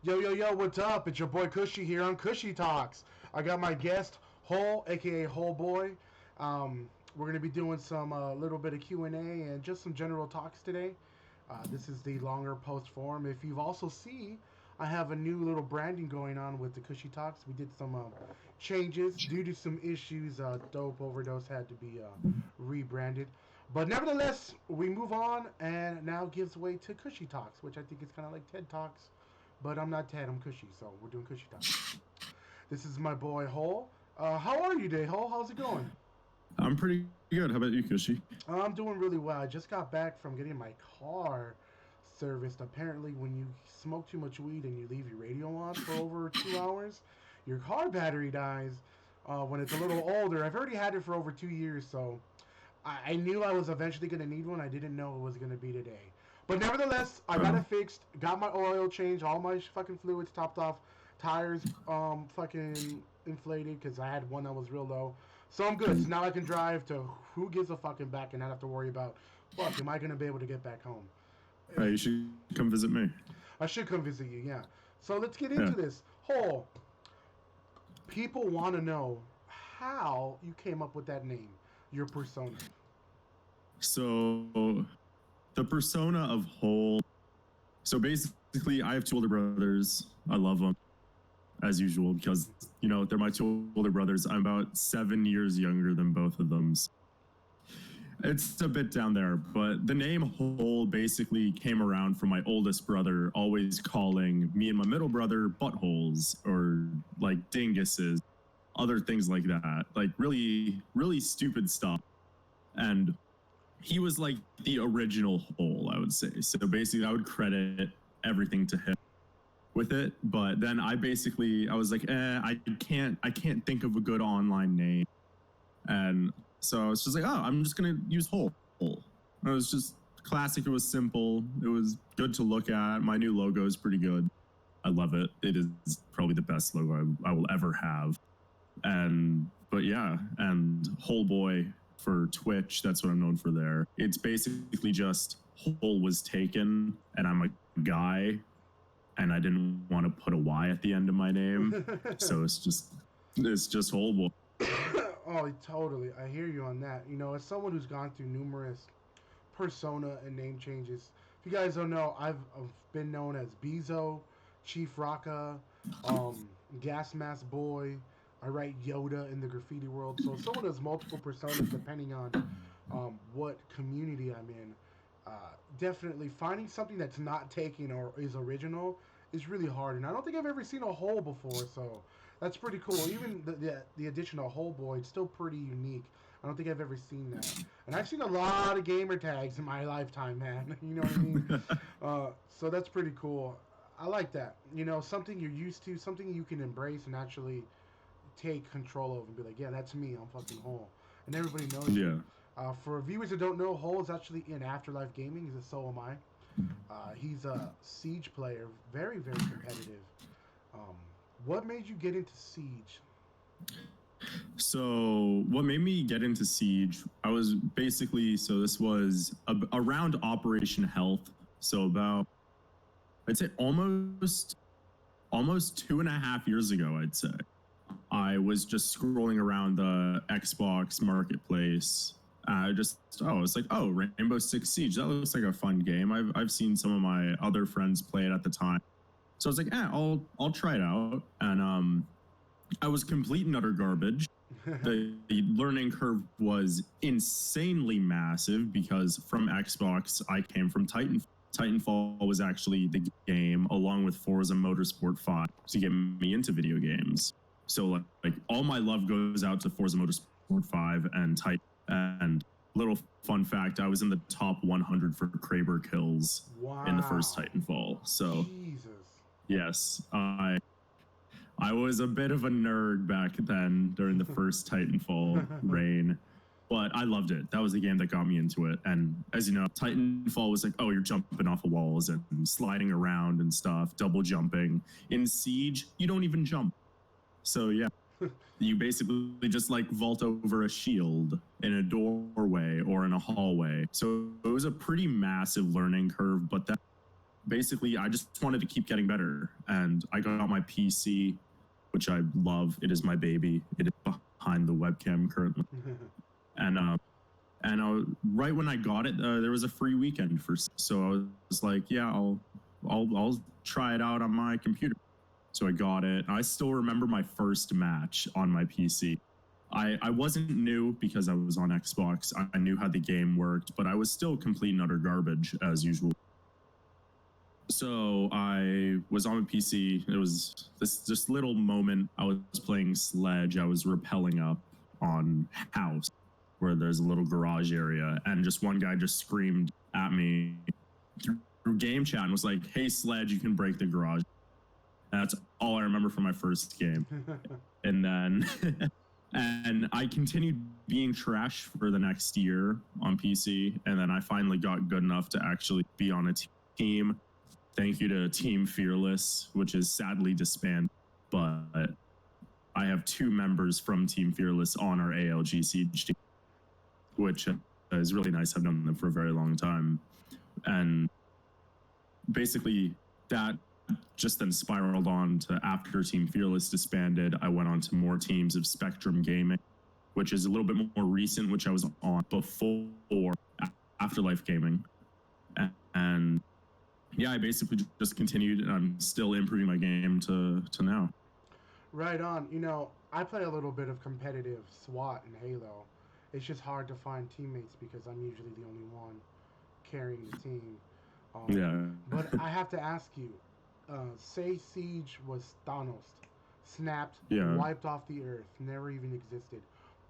Yo, yo, yo, what's up? It's your boy Kushie here on Kushie Talks. I got my guest, Hole, aka HoleBoi. We're going to be doing some little bit of Q&A and just some general talks today. This is the longer post form. If you've also see, I have a new little branding going on with the Kushie Talks. We did some changes due to some issues. Dope Overdose had to be rebranded. But nevertheless, we move on and now gives way to Kushie Talks, which I think is kind of like TED Talks. But I'm not Ted, I'm Kushie, so we're doing Kushie Talks. This is my boy Hole. How are you today, Hole? How's it going? I'm pretty good. How about you, Kushie? I'm doing really well. I just got back from getting my car serviced. Apparently, when you smoke too much weed and you leave your radio on for over 2 hours, your car battery dies when it's a little older. I've already had it for over 2 years, so I knew I was eventually going to need one. I didn't know it was going to be today. But nevertheless, I got it fixed. Got my oil changed, all my fucking fluids topped off, tires fucking inflated because I had one that was real low. So I'm good. So now I can drive to who gives a fucking back and not have to worry about, fuck, am I going to be able to get back home? You should come visit me. I should come visit you, yeah. So let's get into this. Whole. People want to know how you came up with that name, your persona. So, the persona of Hole. So basically, I have two older brothers. I love them, as usual, because, they're my two older brothers. I'm about 7 years younger than both of them. It's a bit down there, but the name Hole basically came around from my oldest brother always calling me and my middle brother buttholes or like dinguses, other things like that, like really, really stupid stuff. And he was like the original Hole, I would say. So basically, I would credit everything to him with it. But then I was like, I can't think of a good online name. And so I was just like, I'm just going to use Hole. It was just classic. It was simple. It was good to look at. My new logo is pretty good. I love it. It is probably the best logo I will ever have. And HoleBoi for Twitch, that's what I'm known for there. It's basically just Hole was taken and I'm a guy and I didn't want to put a Y at the end of my name. So it's just HoleBoi. Oh, totally. I hear you on that. As someone who's gone through numerous persona and name changes, if you guys don't know, I've been known as Bezo, Chief Rocka, Gas Mask Boy. I write Yoda in the graffiti world. So someone has multiple personas depending on what community I'm in. Definitely finding something that's not taken or is original is really hard, and I don't think I've ever seen a Hole before, so that's pretty cool. Even the addition of HoleBoi, it's still pretty unique. I don't think I've ever seen that, and I've seen a lot of gamer tags in my lifetime, man. You know what I mean? So that's pretty cool. I like that. Something you're used to, something you can embrace and actually take control of, and be like, yeah, that's me. I'm fucking Hole, and everybody knows. Yeah. For viewers that don't know, Hole is actually in Afterlife Gaming. So am I. He's a Siege player, very, very competitive. What made you get into Siege? So what made me get into Siege, I was basically, this was around Operation Health. So about, I'd say almost 2.5 years ago, I'd say. I was just scrolling around the Xbox marketplace. It's like, Rainbow Six Siege. That looks like a fun game. I've seen some of my other friends play it at the time. So I was like, I'll try it out. And I was complete and utter garbage. The learning curve was insanely massive because from Xbox, I came from Titanfall. Titanfall was actually the game, along with Forza Motorsport 5, to get me into video games. So like all my love goes out to Forza Motorsport 5 and Titan. And little fun fact, I was in the top 100 for Kraber kills in the first Titanfall. So Jesus. Yes, I was a bit of a nerd back then during the first Titanfall reign, but I loved it. That was the game that got me into it. And as you know, Titanfall was like, you're jumping off of walls and sliding around and stuff, double jumping. In Siege, you don't even jump. So yeah, you basically just like vault over a shield in a doorway or in a hallway. So it was a pretty massive learning curve, but basically, I just wanted to keep getting better. And I got my PC, which I love. It is my baby. It is behind the webcam currently. And right when I got it, there was a free weekend so I was like, yeah, I'll try it out on my computer. So I got it. I still remember my first match on my PC. I wasn't new because I was on Xbox. I knew how the game worked, but I was still complete and utter garbage as usual. So I was on a PC. It was this little moment. I was playing Sledge. I was rappelling up on house where there's a little garage area, and just one guy just screamed at me through game chat and was like, "Hey, Sledge, you can break the garage." And that's all I remember from my first game. And then and I continued being trash for the next year on PC, and then I finally got good enough to actually be on a team. Thank you to Team Fearless, which is sadly disbanded, but I have 2 members from Team Fearless on our ALG Siege team, which is really nice. I've known them for a very long time. And basically that just then spiraled on to after Team Fearless disbanded, I went on to more teams of Spectrum Gaming, which is a little bit more recent, which I was on before Afterlife Gaming. And yeah, I basically just continued, and I'm still improving my game to now. Right on. You know, I play a little bit of competitive SWAT in Halo. It's just hard to find teammates because I'm usually the only one carrying the team. Yeah. But I have to ask you, say Siege was Thanos, snapped, Yeah. wiped off the earth, never even existed.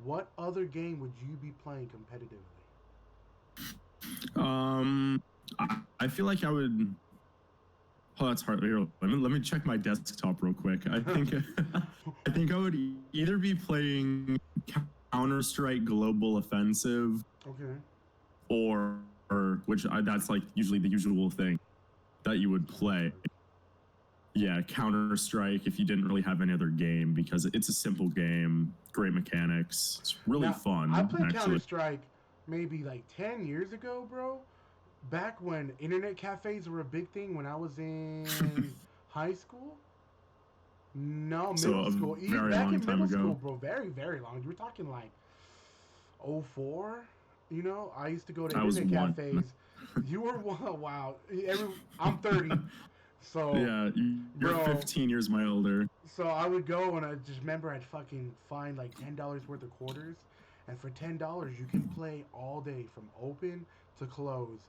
What other game would you be playing competitively? I feel like I would. Oh, that's hard. Here, let me check my desktop real quick. I think I think I would either be playing Counter-Strike Global Offensive, Okay. or that's like usually the usual thing that you would play. Yeah, Counter-Strike if you didn't really have any other game, because it's a simple game, great mechanics, it's really fun. I played Counter-Strike maybe like 10 years ago, bro. Back when internet cafes were a big thing when I was in high school. No, middle school. Even back in middle school, bro. Very, very long. We're talking like 04. You know, I used to go to internet cafes. You were one. Wow. I'm 30. So yeah, you're 15 years my older. So I would go, and I just remember I'd fucking find like $10 worth of quarters, and for $10 you can play all day from open to close,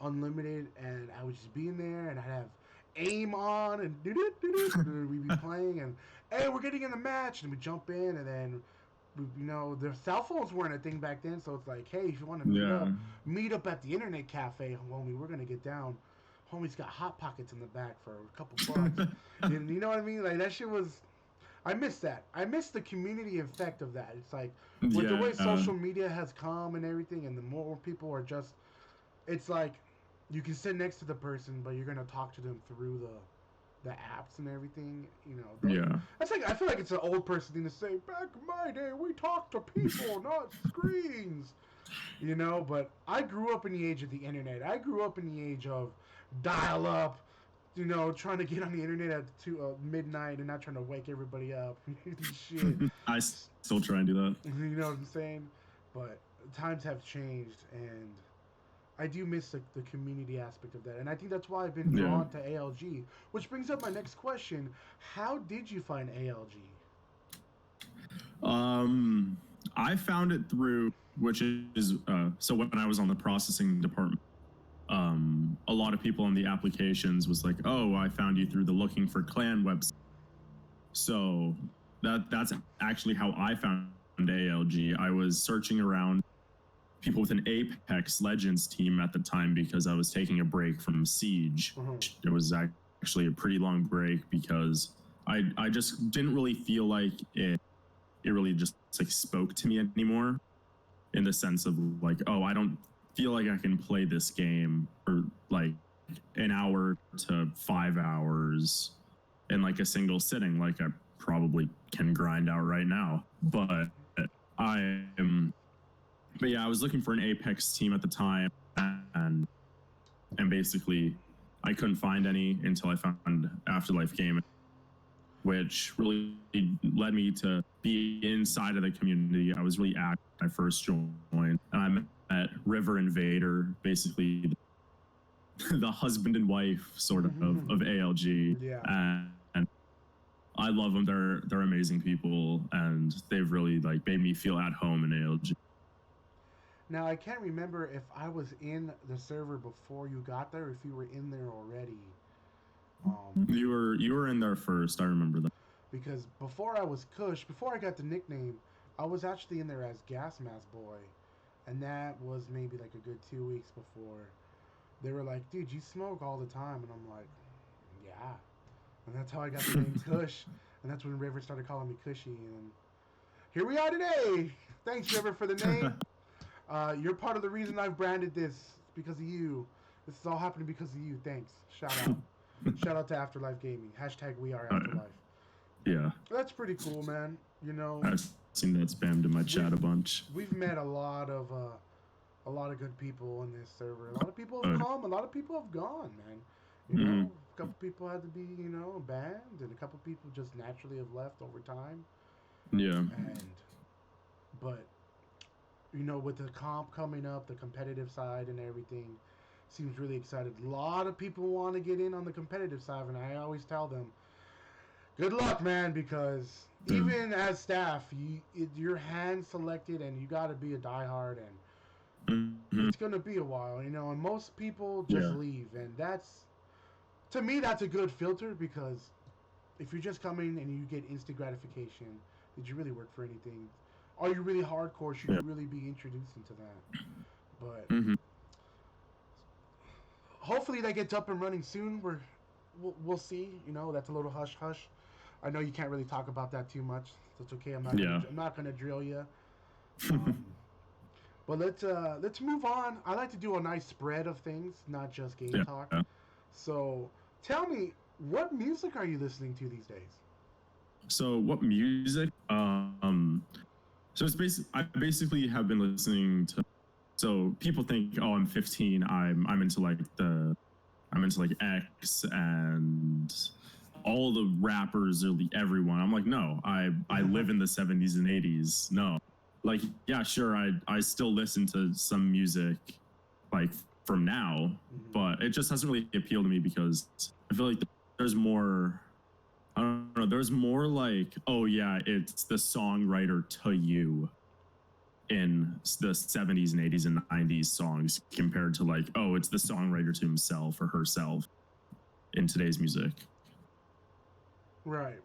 unlimited. And I would just be in there, and I'd have aim on, and we'd be playing, and hey, we're getting in the match, and we jump in, and then the cell phones weren't a thing back then, so it's like, hey, if you want to meet up at the internet cafe, homie, we're gonna get down. Homie's got Hot Pockets in the back for a couple bucks. And you know what I mean? Like, that shit was... I miss that. I miss the community effect of that. It's like, with the way social media has come and everything, and the more people are just... It's like, you can sit next to the person, but you're going to talk to them through the apps and everything. You know, that's like, I feel like it's an old person thing to say, back in my day, we talked to people, not screens. You know, but I grew up in the age of the internet. I grew up in the age of dial up, you know, trying to get on the internet at midnight and not trying to wake everybody up. Shit. I still try and do that. You know what I'm saying? But times have changed, and I do miss the community aspect of that. And I think that's why I've been drawn to ALG. Which brings up my next question. How did you find ALG? I found it through, which is, so when I was on the processing department, a lot of people on the applications was like, oh, I found you through the looking for clan website. So that's actually how I found ALG. I was searching around people with an Apex Legends team at the time because I was taking a break from Siege. It was actually a pretty long break because I just didn't really feel like it really just like spoke to me anymore, in the sense of like, oh, I don't feel like I can play this game for like an hour to 5 hours in like a single sitting, like I probably can grind out right now. But yeah, I was looking for an Apex team at the time, and basically I couldn't find any until I found Afterlife Gaming, which really led me to be inside of the community. I was really active when I first joined, and I met River and Vader, basically the husband and wife sort of ALG. Yeah. And I love them. They're amazing people, and they've really like made me feel at home in ALG. Now I can't remember if I was in the server before you got there, or if you were in there already. You were in there first. I remember that. Because before I was Kush, before I got the nickname, I was actually in there as Gas Mask Boy, and that was maybe like a good 2 weeks before. They were like, "Dude, you smoke all the time," and I'm like, "Yeah," and that's how I got the name Kush, and that's when River started calling me Kushie, and here we are today. Thanks, River, for the name. You're part of the reason I've branded this. It's because of you. This is all happening because of you. Thanks. Shout out. Shout out to Afterlife Gaming. Hashtag we are Afterlife. Yeah. That's pretty cool, man. You know, I've seen that spammed in my chat a bunch. we've met a lot of good people in this server. A lot of people have come. A lot of people have gone, man. You know, a couple people had to be, banned, and a couple people just naturally have left over time. Yeah. But with the comp coming up, the competitive side and everything, seems really excited. A lot of people want to get in on the competitive side, and I always tell them, good luck, man, because even as staff, you're hand selected, and you got to be a diehard, and it's gonna be a while, and most people just leave, and to me that's a good filter, because if you're just coming and you get instant gratification, did you really work for anything? Are you really hardcore? Should you really be introduced into that? But hopefully that gets up and running soon. We'll see. That's a little hush hush. I know you can't really talk about that too much. That's okay. I'm not gonna drill you. But let's move on. I like to do a nice spread of things, not just game talk. Yeah. So tell me, what music are you listening to these days? So what music? So I basically have been listening to. So people think, oh, I'm 15. I'm into like X and all the rappers or everyone. I'm like, no, I live in the 70s and 80s. No, like, yeah, sure, I still listen to some music like from now, but it just hasn't really appealed to me because I feel like there's more. I don't know. There's more like, oh yeah, it's the songwriter to you in the 70s and 80s and 90s songs compared to like, oh, it's the songwriter to himself or herself in today's music. Right.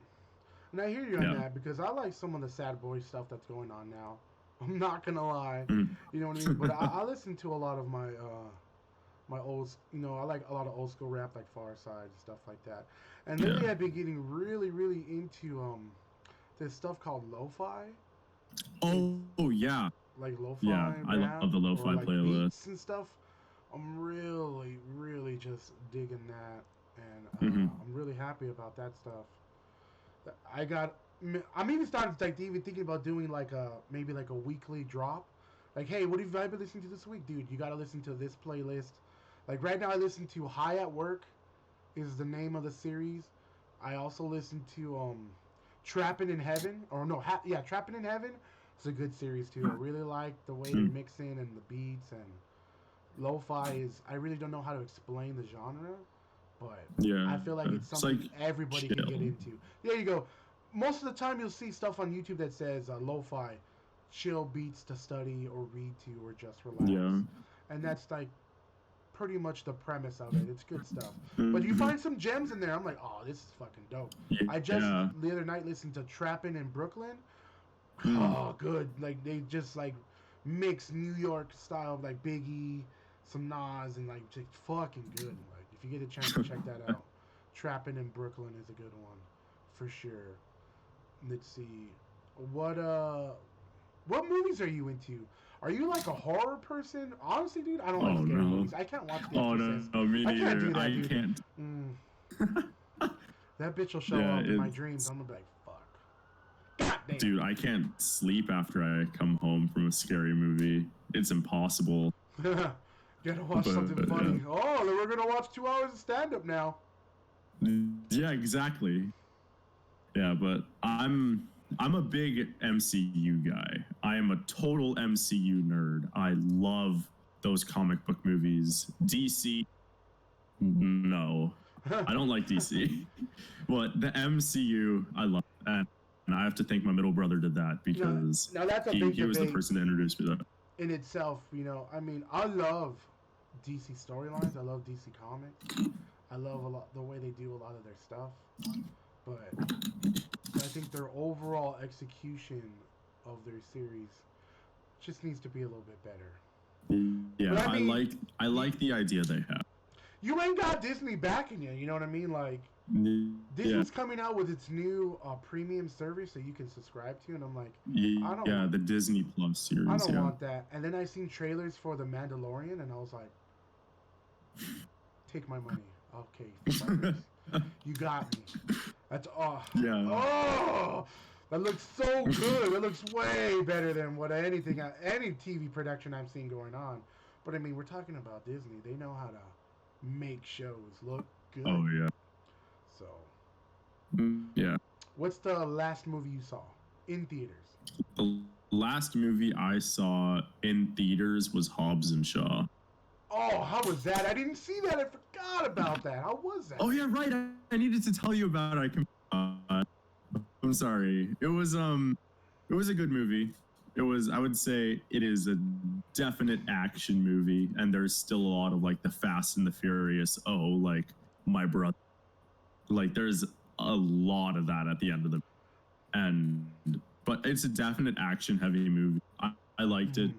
And I hear you on that, because I like some of the sad boy stuff that's going on now. I'm not gonna lie. You know what I mean? But I listen to a lot of my old, I like a lot of old school rap, like Far Side and stuff like that. And lately I've been getting really, really into this stuff called lo-fi. Oh yeah. Like lo-fi. Yeah, I love the lo-fi playlist beats and stuff. I'm really, really just digging that, and I'm really happy about that stuff. I'm even starting to even thinking about doing maybe a weekly drop. Like, hey, what have I been listening to this week, dude? You got to listen to this playlist. Like right now, I listen to High at Work, is the name of the series. I also listen to Trappin' in Heaven, Trappin' in Heaven. It's a good series too. I really like the way they mix in and the beats, and lo-fi is. I really don't know how to explain the genre, but I feel like it's something everybody can get into. There you go. Most of the time, you'll see stuff on YouTube that says lo-fi, chill beats to study or read to or just relax. Yeah. And that's like pretty much the premise of it. It's good stuff. But you find some gems in there. I'm like, oh, this is fucking dope. I just the other night listened to Trappin' in Brooklyn. Oh, good. Like they just mix New York style, like Biggie, some Nas, and just fucking good. Like if you get a chance to check that out, Trappin' in Brooklyn is a good one for sure. Let's see, what movies are you into? Are you like a horror person? Honestly, dude, I don't like scary movies. I can't watch The Exorcist. No, me neither. I can't do that, dude. Can't. That bitch will show up in my dreams. I'm gonna be like, fuck. God damn. Dude, I can't sleep after I come home from a scary movie. It's impossible. Gotta watch something But, funny. Oh, we're gonna watch 2 hours of stand-up now. yeah, exactly. Yeah, but I'm a big MCU guy. I am a total MCU nerd. I love those comic book movies. DC, no. I don't like DC. But the MCU, I love. And I have to thank my middle brother did that because Now that's a he, big he was the debate person to introduce me to that. in itself. I mean, I love DC storylines. I love DC comics. I love a lot the way they do a lot of their stuff. But I think their overall execution of their series just needs to be a little bit better. Yeah, But I mean, I like the idea they have. you ain't got Disney backing you. You know what I mean? Like Yeah, Disney's coming out with its new premium service that you can subscribe to, and I'm like, I don't yeah, want, the Disney Plus series. I don't Yeah. want that. And then I seen trailers for The Mandalorian, and I was like, take my money. Okay, you got me. That's Yeah. Oh, that looks so good. It looks way better than what any TV production I've seen going on. But I mean, we're talking about Disney. They know how to make shows look good. Oh yeah. So, Yeah. what's the last movie you saw in theaters? The last movie I saw in theaters was Hobbs and Shaw. Oh, how was that? I didn't see that. I forgot about that. How was that? Oh yeah, right. I needed to tell you about it. I'm sorry. It was a good movie. It was, I would say it is a definite action movie, and there's still a lot of like the Fast and the Furious. Oh, like my brother. Like there's a lot of that at the end of the, but it's a definite action heavy movie. I liked it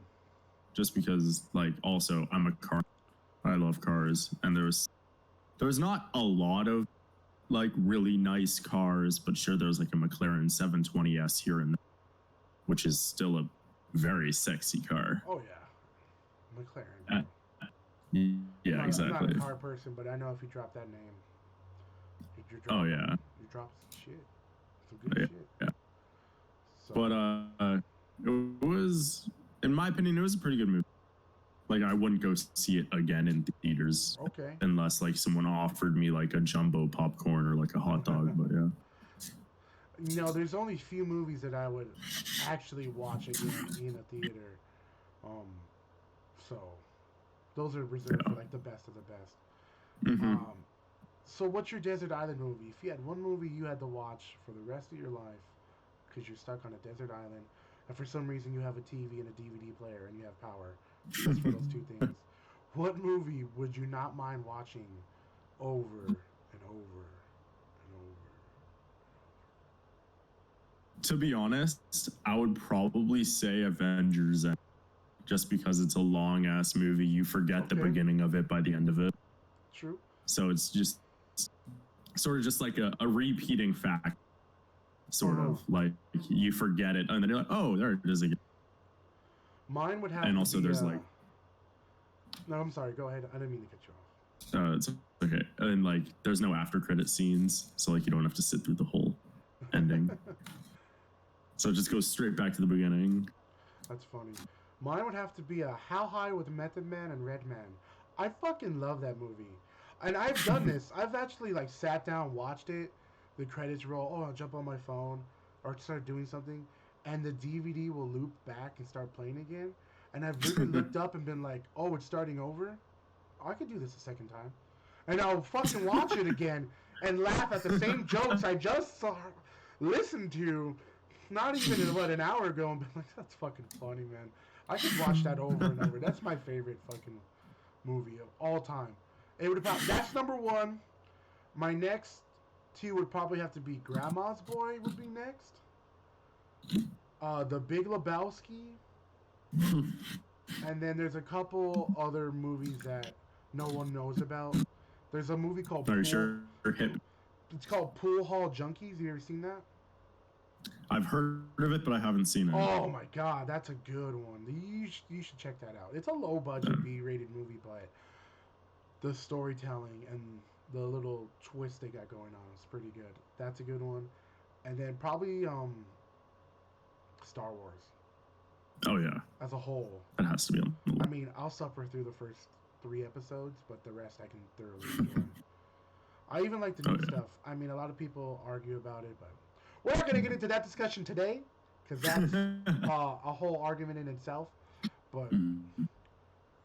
just because like also I'm a car. I love cars, and there was not a lot of like really nice cars, but sure there's like a McLaren 720S here and there, which is still a very sexy car. Oh yeah, McLaren. Yeah, exactly. I'm not a car person, but I know if you drop that name, Oh yeah, you drop some shit. Some good shit. Yeah. So, But it was, in my opinion, it was a pretty good movie. Like I wouldn't go see it again in theaters, okay. unless like someone offered me like a jumbo popcorn or like a hot dog. But yeah. There's only few movies that I would actually watch again in a theater. So those are reserved for like the best of the best. Mm-hmm. So what's your desert island movie? If you had one movie you had to watch for the rest of your life because you're stuck on a desert island, and for some reason you have a TV and a DVD player and you have power, just for those two things, what movie would you not mind watching over and over and over? To be honest, I would probably say Avengers, just because it's a long ass movie. You forget the beginning of it by the end of it. True. So it's just sort of just like a repeating fact, sort of like you forget it and then you're like, oh, there it is again. Mine would have and to also be, there's like, no, I'm sorry, go ahead, I didn't mean to cut you off. it's okay. And like there's no after credit scenes, so like you don't have to sit through the whole ending. So it just goes straight back to the beginning. That's funny. Mine would have to be a How High with Method Man and Redman. I fucking love that movie. And I've done this. I've actually like sat down, watched it, the credits roll, oh, I'll jump on my phone or start doing something, and the DVD will loop back and start playing again. And I've literally looked up and been like, oh, it's starting over? Oh, I could do this a second time. And I'll fucking watch it again and laugh at the same jokes I just listened to not even, an hour ago, and be like, that's fucking funny, man. I could watch that over and over. That's my favorite fucking movie of all time. It would have, that's number one. My next two would probably have to be Grandma's Boy would be next. The Big Lebowski. And then there's a couple other movies that no one knows about. There's a movie called Are you sure? It's called Pool Hall Junkies. Have you ever seen that? I've heard of it, but I haven't seen it. Oh my god, that's a good one. You should check that out. It's a low budget B-rated movie, but the storytelling and the little twist they got going on is pretty good. That's a good one. And then probably Star Wars. Oh yeah. As a whole. That has to be on. I mean, I'll suffer through the first 3 episodes, but the rest I can thoroughly enjoy. I even like the Oh new stuff. I mean, a lot of people argue about it, but we're not gonna get into that discussion today because that's yeah. a whole argument in itself. But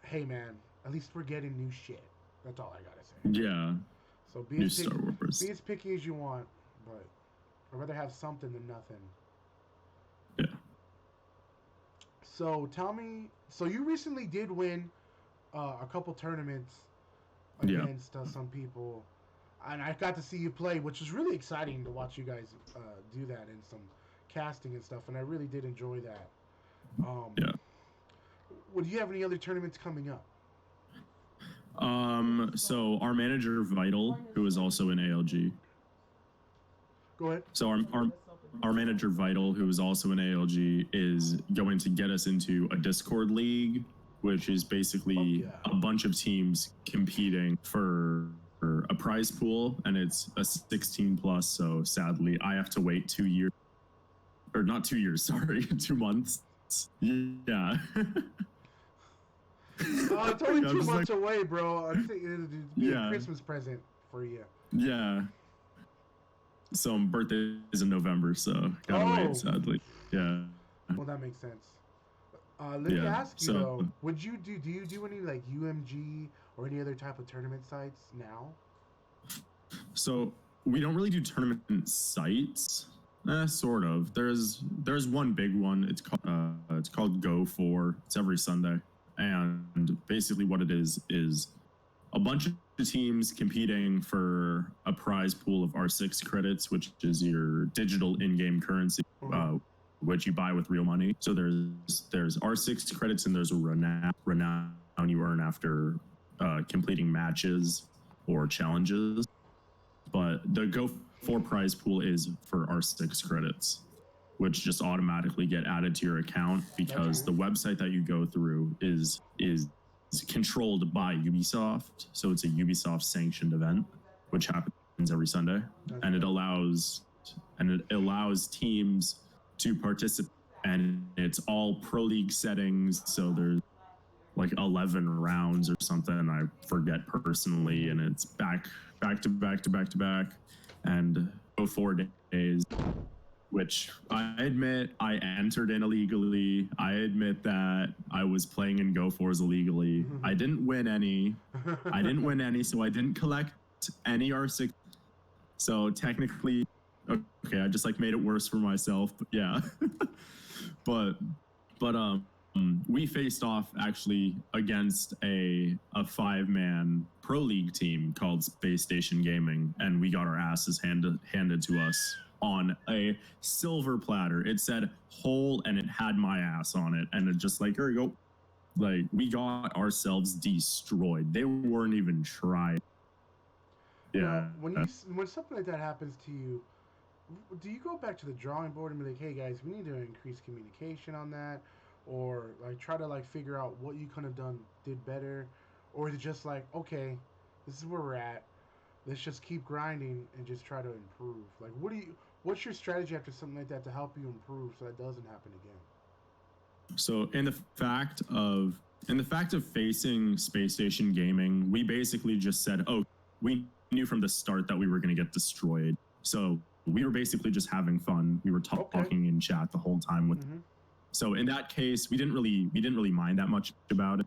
hey, man, at least we're getting new shit. That's all I gotta say. Yeah. So New Star be Wars. as picky as you want, but I'd rather have something than nothing. Yeah. So tell me, so you recently did win a couple tournaments Yeah. against some people, and I got to see you play, which was really exciting to watch you guys do that and some casting and stuff, and I really did enjoy that. Um, Yeah. would you have any other tournaments coming up? So our manager Vital, who is also in ALG. Go ahead. So our manager Vital, who is also in ALG, is going to get us into a Discord league, which is basically a bunch of teams competing for a prize pool, and it's a 16 plus. So sadly, I have to wait 2 years, or not 2 years, sorry, 2 months. Yeah. It's only 2 months away, bro. I think it'd be a Yeah. Christmas present for you. Yeah. So my birthday is in November, so gotta wait, sadly. Yeah. Well, that makes sense. Let me ask you though, would you do you do any like UMG or any other type of tournament sites now? So we don't really do tournament sites. Sort of. There's one big one. It's called Go 4. It's every Sunday, and basically what it is a bunch of teams competing for a prize pool of R6 credits, which is your digital in-game currency, which you buy with real money. So there's R6 credits and there's a renown you earn after completing matches or challenges. But the Go 4 prize pool is for R6 credits, which just automatically get added to your account because the website that you go through is controlled by Ubisoft. So it's a Ubisoft sanctioned event, which happens every Sunday. And it allows teams to participate, and it's all pro league settings. So there's like 11 rounds or something. I forget personally, and it's back to back, and go 4 days. Which I admit I entered in illegally. I admit that I was playing in Go 4s illegally. I didn't win any. So I didn't collect any R6. So technically, okay, I just like made it worse for myself. But yeah, but we faced off actually against a 5-man pro league team called Space Station Gaming, and we got our asses handed to us on a silver platter. It said whole and it had my ass on it, and it just like, here you go. Like, we got ourselves destroyed. They weren't even trying. Yeah. Now, when something like that happens to you, do you go back to the drawing board and be like, hey guys, we need to increase communication on that, or like try to like figure out what you could have did better, or is it just like, okay, this is where we're at, let's just keep grinding and just try to improve? Like, what's your strategy after something like that to help you improve so that doesn't happen again? So in the fact of facing Space Station Gaming, we basically just said, oh, we knew from the start that we were going to get destroyed. So we were basically just having fun. We were talking in chat the whole time with. So in that case, we didn't really mind that much about it,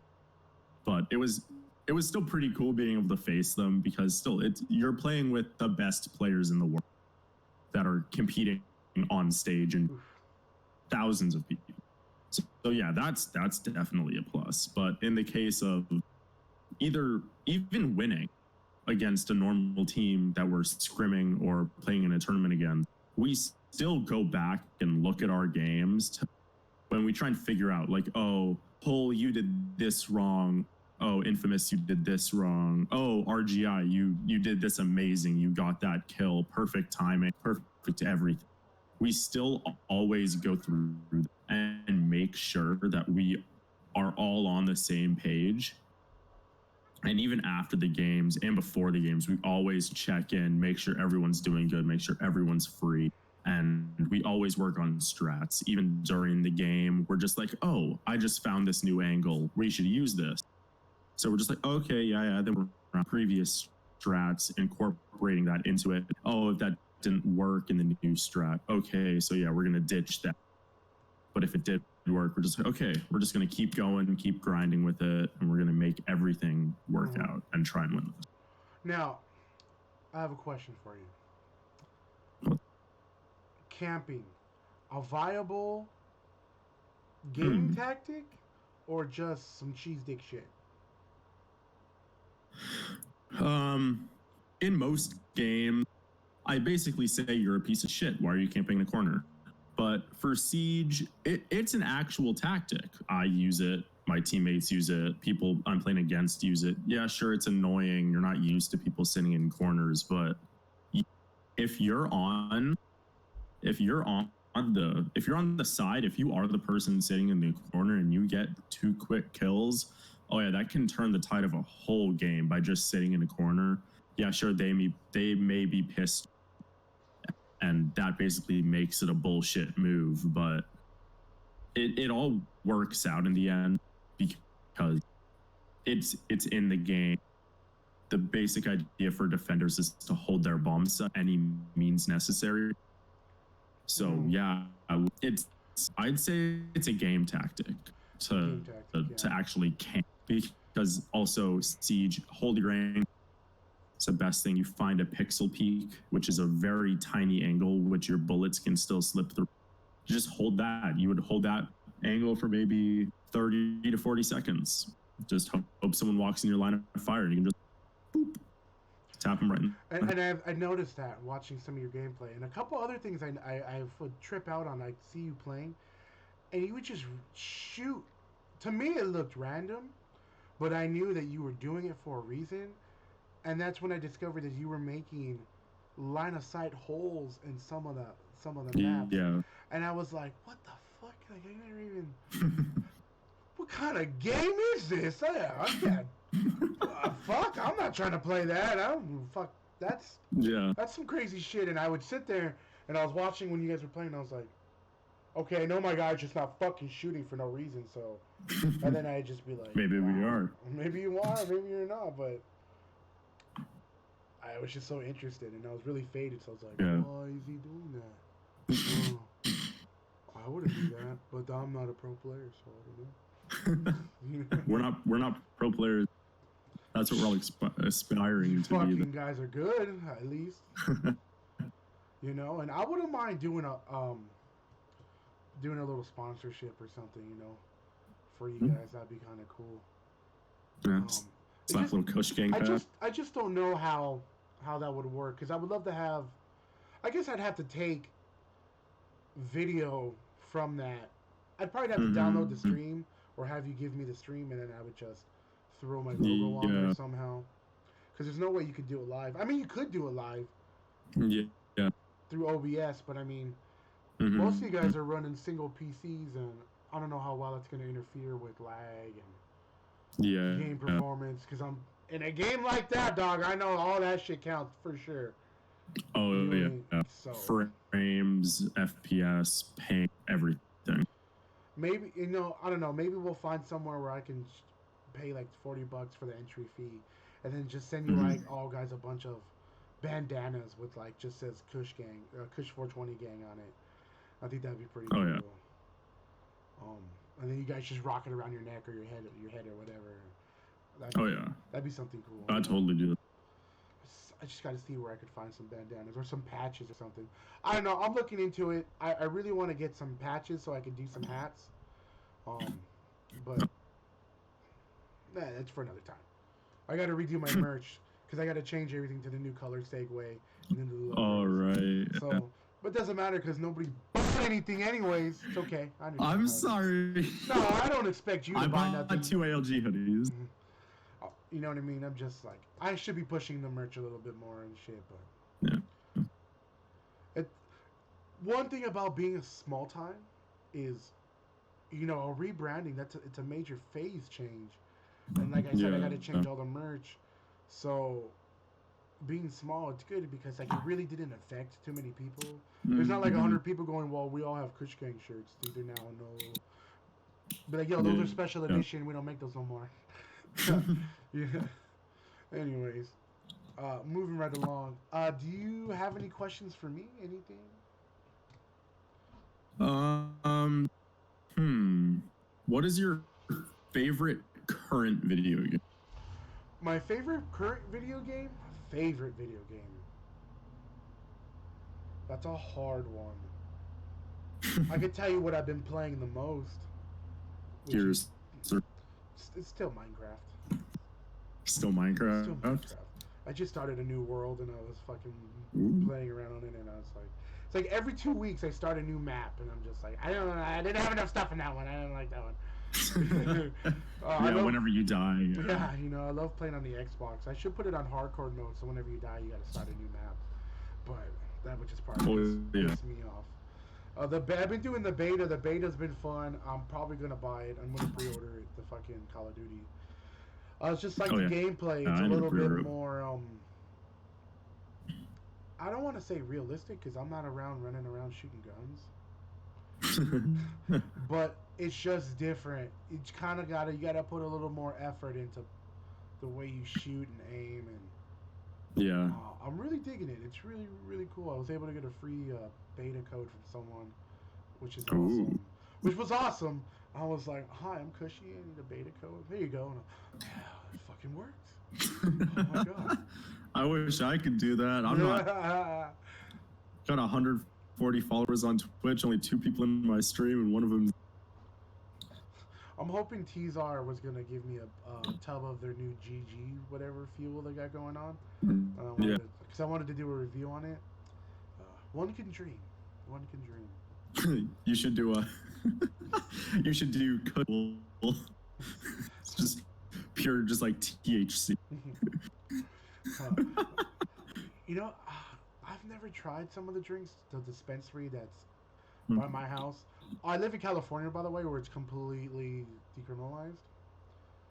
but it was still pretty cool being able to face them, because still you're playing with the best players in the world that are competing on stage and thousands of people. So yeah, that's definitely a plus. But in the case of even winning against a normal team that we're scrimming or playing in a tournament again, we still go back and look at our games when we try and figure out, like, oh, Hole, you did this wrong. Oh, Infamous, you did this wrong. Oh, RGI, you did this amazing. You got that kill. Perfect timing. Perfect everything. We still always go through and make sure that we are all on the same page. And even after the games and before the games, we always check in, make sure everyone's doing good, make sure everyone's free. And we always work on strats. Even during the game, we're just like, oh, I just found this new angle. We should use this. So we're just like, okay, yeah. Then we're on previous strats, incorporating that into it. Oh, if that didn't work in the new strat, okay, so yeah, we're gonna ditch that. But if it did work, we're just like, okay, we're just gonna keep going, keep grinding with it, and we're gonna make everything work out and try and win. Now, I have a question for you. What? Camping, a viable gaming tactic, or just some cheese dick shit? In most games, I basically say you're a piece of shit. Why are you camping in a corner? But for Siege, it's an actual tactic. I use it. My teammates use it. People I'm playing against use it. Yeah, sure, it's annoying. You're not used to people sitting in corners, but if you're on the side, if you are the person sitting in the corner and you get 2 quick kills, oh yeah, that can turn the tide of a whole game by just sitting in a corner. Yeah, sure, they may be pissed, and that basically makes it a bullshit move, but it all works out in the end because it's in the game. The basic idea for defenders is to hold their bombs at any means necessary. So yeah, I'd say it's a game tactic to actually camp, because also Siege, hold your aim. It's the best thing. You find a pixel peak, which is a very tiny angle, which your bullets can still slip through. You just hold that. You would hold that angle for maybe 30 to 40 seconds. Just hope someone walks in your line of fire, and you can just boop, tap them right in. And I noticed that watching some of your gameplay, and a couple other things I would trip out on. I see you playing, and you would just shoot. To me, it looked random, but I knew that you were doing it for a reason, and that's when I discovered that you were making line of sight holes in some of the maps. Yeah. And I was like, what the fuck? Like, I never even. What kind of game is this? I can't. Fuck! I'm not trying to play that. Fuck. That's some crazy shit. And I would sit there and I was watching when you guys were playing. And I was like, okay, I know my guy's just not fucking shooting for no reason. So, and then I'd just be like, maybe we are. Maybe you are. Maybe you're not. But I was just so interested, and I was really faded. So I was like, why is he doing that? I wouldn't do that, but I'm not a pro player, so I don't know. We're not pro players. That's what we're all aspiring to be. Fucking guys are good, at least. And I wouldn't mind doing a little sponsorship or something, for you guys. That'd be kind of cool. Yeah, it's like a little Kush gang. I just don't know how that would work, because I would love to have. I guess I'd have to take video from that. I'd probably have to download the stream or have you give me the stream, and then I would just throw my logo on there somehow. Because there's no way you could do it live. I mean, you could do it live. Yeah. Through OBS, but I mean, most of you guys are running single PCs, and I don't know how well that's going to interfere with lag and game performance. Because I'm in a game like that, dog. I know all that shit counts for sure. Oh, yeah. So. Frames, FPS, ping, everything. Maybe, I don't know. Maybe we'll find somewhere where I can pay like $40 for the entry fee, and then just send you like all guys a bunch of bandanas with like just says Kush Gang, Kush 420 Gang on it. I think that'd be pretty cool. Yeah. And then you guys just rock it around your neck or your head or whatever. That'd be something cool. I'd totally do that. I just got to see where I could find some bandanas or some patches or something. I don't know. I'm looking into it. I really want to get some patches so I can do some hats. But that's for another time. I got to redo my merch because I got to change everything to the new color segue and then the all right. So, but it doesn't matter because nobody bought anything anyways. It's okay. I'm sorry. No, I don't expect you to buy nothing. I bought 2 ALG hoodies. You know what I mean? I'm just like, I should be pushing the merch a little bit more and shit, but one thing about being a small time is, a rebranding. It's a major phase change, and like I said, I got to change all the merch. So being small, it's good because like it really didn't affect too many people. There's not like 100 people going, well, we all have Kush Gang shirts. These are now no. But like, those are special edition. We don't make those no more. Yeah. Anyways, moving right along. Do you have any questions for me? Anything? Um, hmm. What is your favorite current video game? My favorite current video game? Favorite video game. That's a hard one. I could tell you what I've been playing the most, which is Gears. Or it's still Minecraft. still It's still Minecraft? Minecraft. I just started a new world and I was fucking Ooh. playing around on it and I was like, it's like every 2 weeks I start a new map and I'm just like, I don't know, I didn't have enough stuff in that one. I didn't like that one. Yeah, whenever you die. Yeah, I love playing on the Xbox. I should put it on hardcore mode so whenever you die, you gotta start a new map. But that would just probably piss me off. I've been doing the beta. The beta's been fun. I'm probably gonna buy it. I'm gonna pre-order it. The fucking Call of Duty. It's just like the gameplay. It's a little bit more. I don't want to say realistic because I'm not around running around shooting guns. But it's just different. You kind of you gotta put a little more effort into the way you shoot and aim and. Yeah. I'm really digging it. It's really, really cool. I was able to get a free beta code from someone, which is awesome. Which was awesome. I was like, "Hi, I'm Kushie. I need a beta code. There you go." And it fucking worked. Oh my god. I wish I could do that. I'm not. Got 140 followers on Twitch. Only 2 people in my stream, and one of them. I'm hoping Tzar was gonna give me a tub of their new GG whatever fuel they got going on. Yeah. Because I wanted to do a review on it. One can dream. One can dream. You should do a. You should do It's just pure, just like THC. I've never tried some of the drinks. The dispensary that's by my house. I live in California, by the way, where it's completely decriminalized.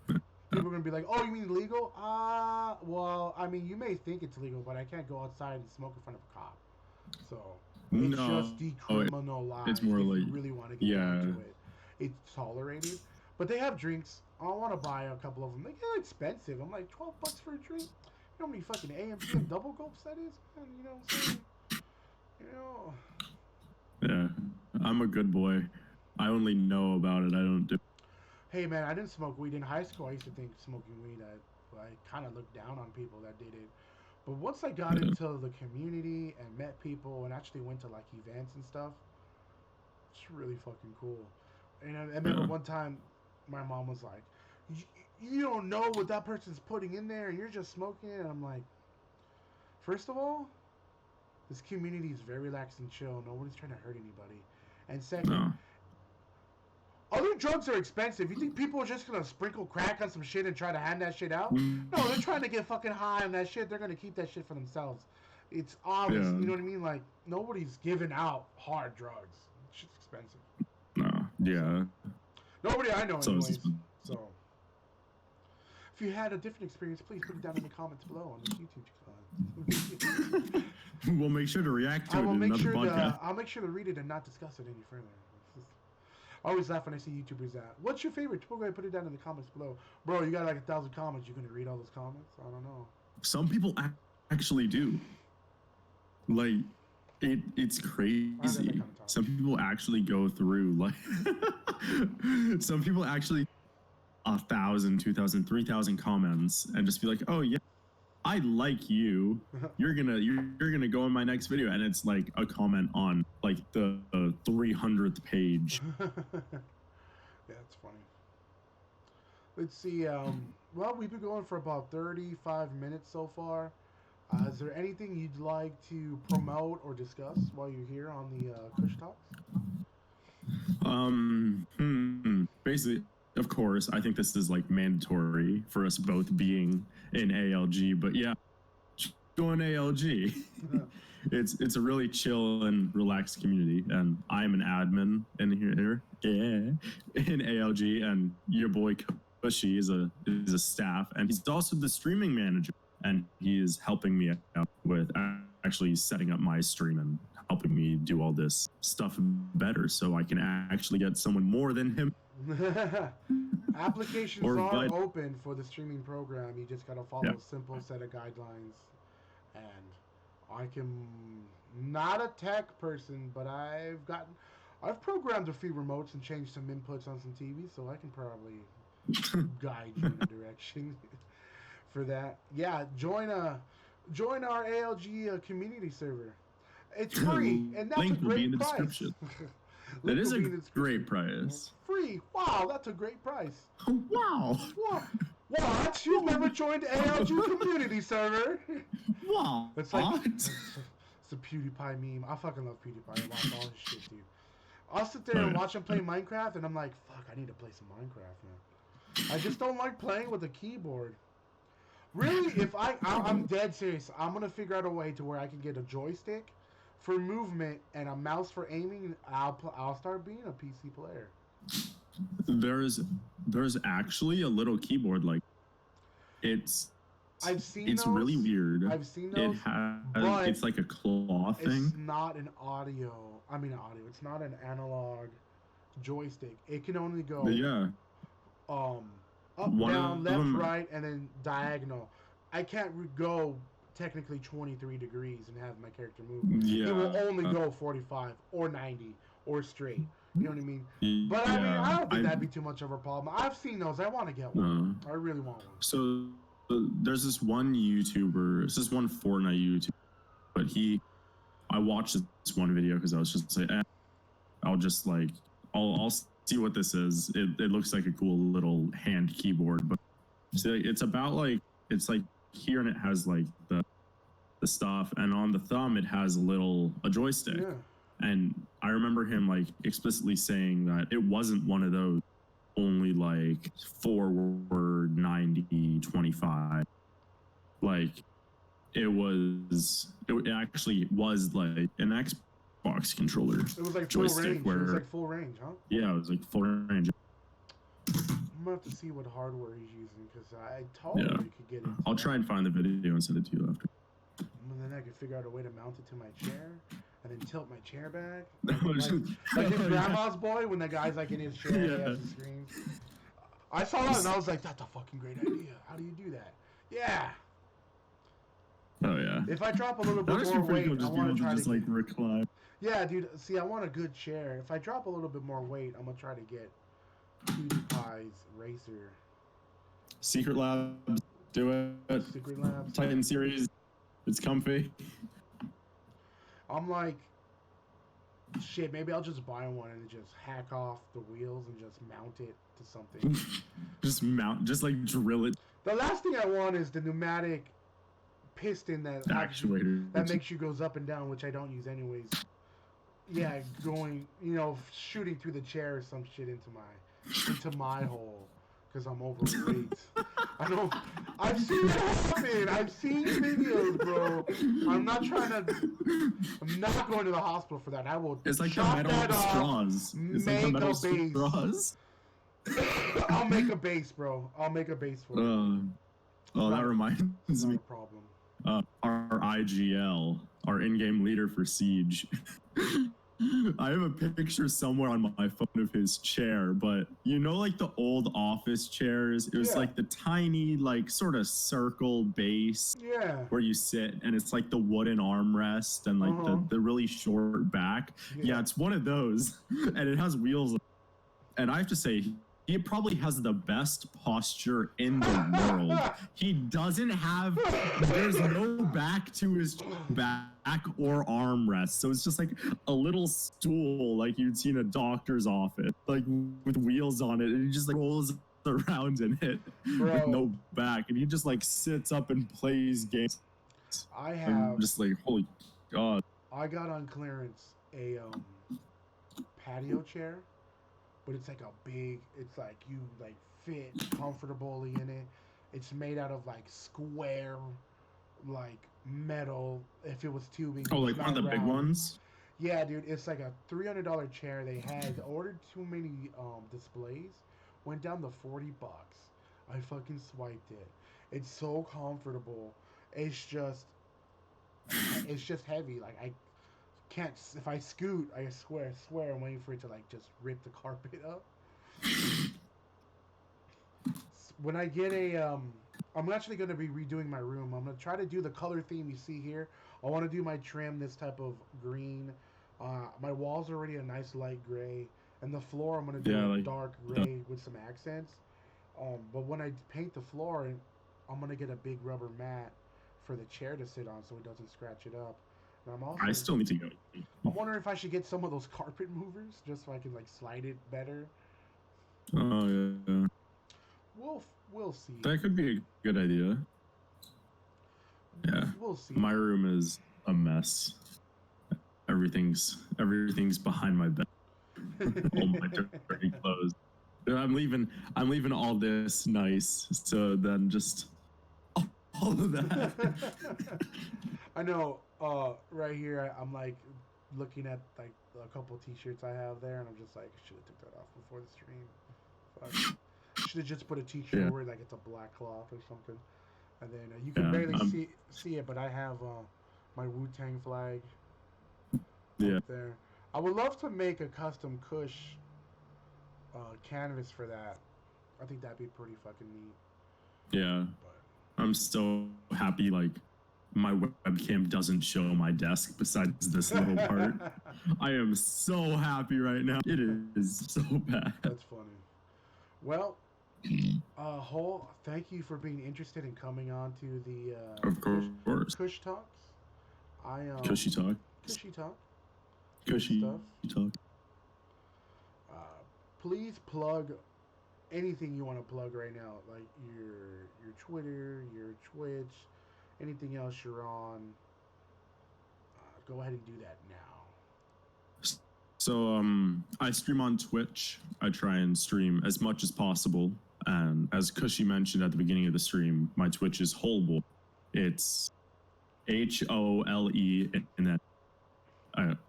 People are gonna be like, "Oh, you mean legal?" Well, I mean, you may think it's legal, but I can't go outside and smoke in front of a cop. So it's just decriminalized. It's more like if you really want to get into it. It's tolerated, but they have drinks. I want to buy a couple of them. They get expensive. I'm like, $12 for a drink. You know how many fucking AM/PM double gulps that is? Man, you know what I'm saying? Yeah, I'm a good boy. I only know about it. I don't do. Hey man, I didn't smoke weed in high school. I used to think smoking weed, I kind of looked down on people that did it. But once I got into the community and met people and actually went to like events and stuff, it's really fucking cool. And I remember one time my mom was like, you don't know what that person's putting in there and you're just smoking it. And I'm like, first of all, this community is very relaxed and chill. Nobody's trying to hurt anybody. And second, other drugs are expensive. You think people are just going to sprinkle crack on some shit and try to hand that shit out? No, they're trying to get fucking high on that shit. They're going to keep that shit for themselves. It's obvious. You know what I mean? Like, nobody's giving out hard drugs. Shit's expensive. No. Yeah. Nobody I know anyways. So, if you had a different experience, please put it down in the comments below on this YouTube channel. We'll make sure to react to it in another podcast. I'll make sure to read it and not discuss it any further. I always laugh when I see YouTubers that. What's your favorite? Go ahead and put it down in the comments below. Bro, you got like 1,000 comments. You gonna read all those comments? I don't know. Some people actually do. Like, it's crazy. Some people actually go through like. Some people actually 1,000, 2,000, 3,000 comments and just be like, "Oh yeah, I like you. You're gonna go in my next video," and it's like a comment on like the 300th page. Yeah, it's funny. Let's see. Well, we've been going for about 35 minutes so far. Is there anything you'd like to promote or discuss while you're here on the Kush Talks? Basically, of course, I think this is like mandatory for us both being in ALG, but yeah, join ALG. It's a really chill and relaxed community, and I'm an admin in here, in ALG, and your boy Kushie is a staff, and he's also the streaming manager, and he is helping me out with actually setting up my stream and helping me do all this stuff better, so I can actually get someone more than him Applications or are but open for the streaming program. You just gotta follow yeah. a simple set of guidelines. And I can not a tech person, but I've programmed a few remotes and changed some inputs on some TVs, so I can probably guide you in a direction for that. Yeah, join our ALG community server. It's free, and that's a Link will be in great the price. description. That Link will is a be in the description. great price. Free. Wow, that's a great price. Wow. What? What? You've never joined ALG community server? What? It's like it's a PewDiePie meme. I fucking love PewDiePie. I watch all his shit, dude. I'll sit there and watch him play Minecraft, and I'm like, fuck, I need to play some Minecraft now. I just don't like playing with a keyboard. Really, if I'm dead serious. I'm gonna figure out a way to where I can get a joystick for movement and a mouse for aiming. I'll start being a PC player. There's actually a little keyboard like it's I've seen it's those. really weird. I've seen those. But it's like a claw thing. It's not an audio. I mean audio. It's not an analog joystick. It can only go Yeah. up, One down, of left, them, right, and then diagonal. I can't go technically 23 degrees and have my character move. yeah. It will only go 45 or 90 or straight. You know what I mean? But I mean, Yeah, I don't think that'd be too much of a problem. I've seen those. I want to get one. I really want one. So there's this one YouTuber, it's this one Fortnite YouTuber, but I watched this one video because I was just like, I'll just like, I'll see what this is. It looks like a cool little hand keyboard, but so it's about like, it's like here and it has like the stuff, and on the thumb it has a joystick. Yeah. And I remember him like explicitly saying that it wasn't one of those only like forward 90 25. Like it actually was like an Xbox controller. It was like joystick full range. where, it was like full range, huh? Yeah, it was like full range. I'm gonna have to see what hardware he's using because I totally could get it. I'll try and find the video and send it to you after. And then I can figure out a way to mount it to my chair and then tilt my chair back. Like his grandma's boy when the guy's like in his chair and he has the screen. I saw that and I was like, that's a fucking great idea. How do you do that? Yeah. Oh yeah. If I drop a little bit more weight, I want to try to like recline. Yeah, dude. See, I want a good chair. If I drop a little bit more weight, I'm gonna try to get PewDiePie's Racer. Secret Labs, do it. Secret Labs. Titan series, it's comfy. I'm like, shit. Maybe I'll just buy one and just hack off the wheels and just mount it to something. just like drill it. The last thing I want is the pneumatic piston that makes you goes up and down, which I don't use anyways. Yeah, going, shooting through the chair or some shit into my hole because I'm overweight. I've seen it happen. I've seen videos, bro. I'm not going to the hospital for that. I will. It's like the chop metal that off, straws. It's like the metal straws. I'll make a base, bro. I'll make a base for it. That reminds me. No problem. Our IGL, our in-game leader for Siege. I have a picture somewhere on my phone of his chair, but like the old office chairs, it was like the tiny, like sort of circle base where you sit, and it's like the wooden armrest and like the really short back. Yeah, it's one of those, and it has wheels. And I have to say, he probably has the best posture in the world. He doesn't have, there's no back to his back or armrest. So it's just like a little stool like you'd see in a doctor's office, like with wheels on it. And he just like rolls around in it with no back. And he just like sits up and plays games. I'm just like, holy God. I got on clearance a patio chair. But it's like it's like you like fit comfortably in it. It's made out of like square, like metal. If it was tubing. Oh, like one of the big ones? Yeah, dude. It's like a $300 chair. They had ordered too many displays. Went down to $40. I fucking swiped it. It's so comfortable. It's just heavy. Like I can't, if I scoot, I swear I'm waiting for it to like just rip the carpet up. When I get I'm actually going to be redoing my room. I'm going to try to do the color theme you see here. I want to do my trim this type of green. My walls are already a nice light gray, and the floor I'm going to do Yeah, a like dark the, gray with some accents. But when I paint the floor, I'm going to get a big rubber mat for the chair to sit on so it doesn't scratch it up. And I still need to go. I'm wondering if I should get some of those carpet movers just so I can like slide it better. Oh yeah, We'll we'll see. that could be a good idea. Yeah, We'll see. my room is a mess. Everything's behind my bed. All my dirty clothes. I'm leaving all this nice. So then just all of that. I know. Right here, I'm like looking at like a couple T-shirts I have there, and I'm just like, should have took that off before the stream. Fuck. Should have just put a T-shirt Yeah. over it, like it's a black cloth or something. And then you can barely see it, but I have my Wu Tang flag Yeah. up there. I would love to make a custom Kush canvas for that. I think that'd be pretty fucking neat. Yeah. But I'm so happy like my webcam doesn't show my desk besides this little part. I am so happy right now. It is so bad. That's funny. Well, Hole, thank you for being interested in coming on to the Of course. Kush Talks. Kushie Talk. Kushie Talk. Kushie Stuff. Talk. Uh, please plug anything you want to plug right now, like your Twitter, your Twitch, anything else you're on. Go ahead and do that now. So I stream on Twitch. I try and stream as much as possible. And as Kushie mentioned at the beginning of the stream, my Twitch is HoleBoi. It's HOLE and then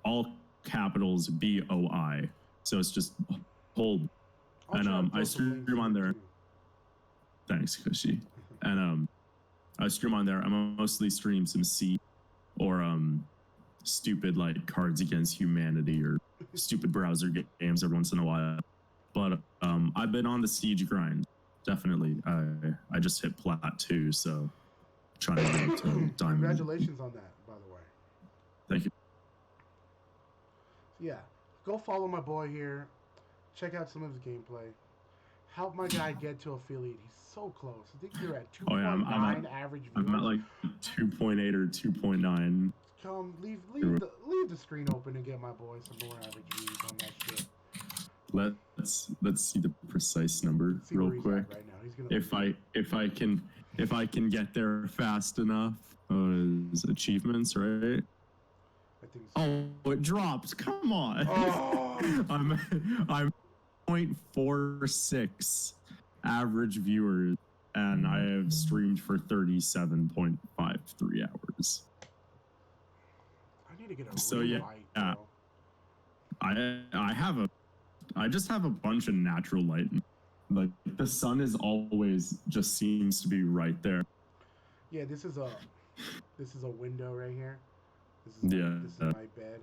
all capitals BOI. So it's just Hole. And I stream on there. Thanks, Kushie. And I stream on there. I mostly stream some C or stupid like Cards Against Humanity or stupid browser games every once in a while. But I've been on the Siege grind, definitely. I just hit Plat 2, so trying to get to Diamond. Congratulations on that, by the way. Thank you. Yeah, go follow my boy here. Check out some of his gameplay. Help my guy get to affiliate. He's so close. I think you're at 2.9 average viewers. I'm at like 2.8 or 2.9. Come, leave the screen open and get my boy some more average views on that shit. Let's see the precise number real quick. Right now. He's gonna if I can get there fast enough. Achievements, right? I think so. Oh, it drops. Come on. Oh. I'm 0.46 average viewers, and I have streamed for 37.53 hours. I need to get a So ring yeah, light, I just have a bunch of natural light. Like the sun is always just seems to be right there. Yeah, this is a window right here. This is my bed,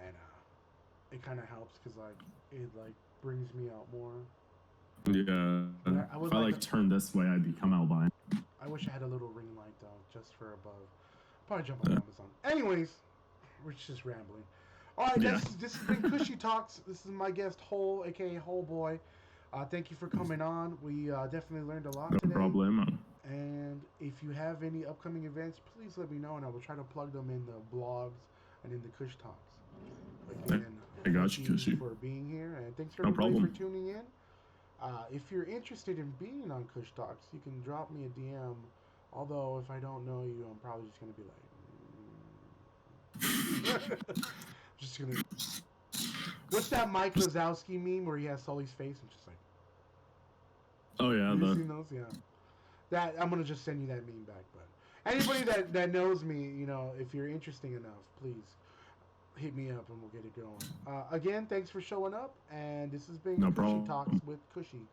and it kind of helps because like it like brings me out more. Yeah, if I turn this way, I become albino. I wish I had a little ring light though, just for above. Probably jump on Amazon. Anyways, we're just rambling. All right, this has been Kushie Talks. This is my guest Hole, aka HoleBoi. Thank you for coming on. We definitely learned a lot today. No problem. And if you have any upcoming events, please let me know, and I will try to plug them in the blogs and in the Kush Talks. Again, I got you, Kushie, for being here, and thanks for everybody for tuning in. If you're interested in being on Kush Talks, you can drop me a DM. Although if I don't know you, I'm probably just gonna be like, just gonna. What's that Mike Wazowski meme where he has Sully's face and just like. Oh yeah, have you seen those? Yeah. That I'm gonna just send you that meme back. But anybody that knows me, you know, if you're interesting enough, please hit me up and we'll get it going. Again, thanks for showing up, and this has been Kushie Talks with Kushie.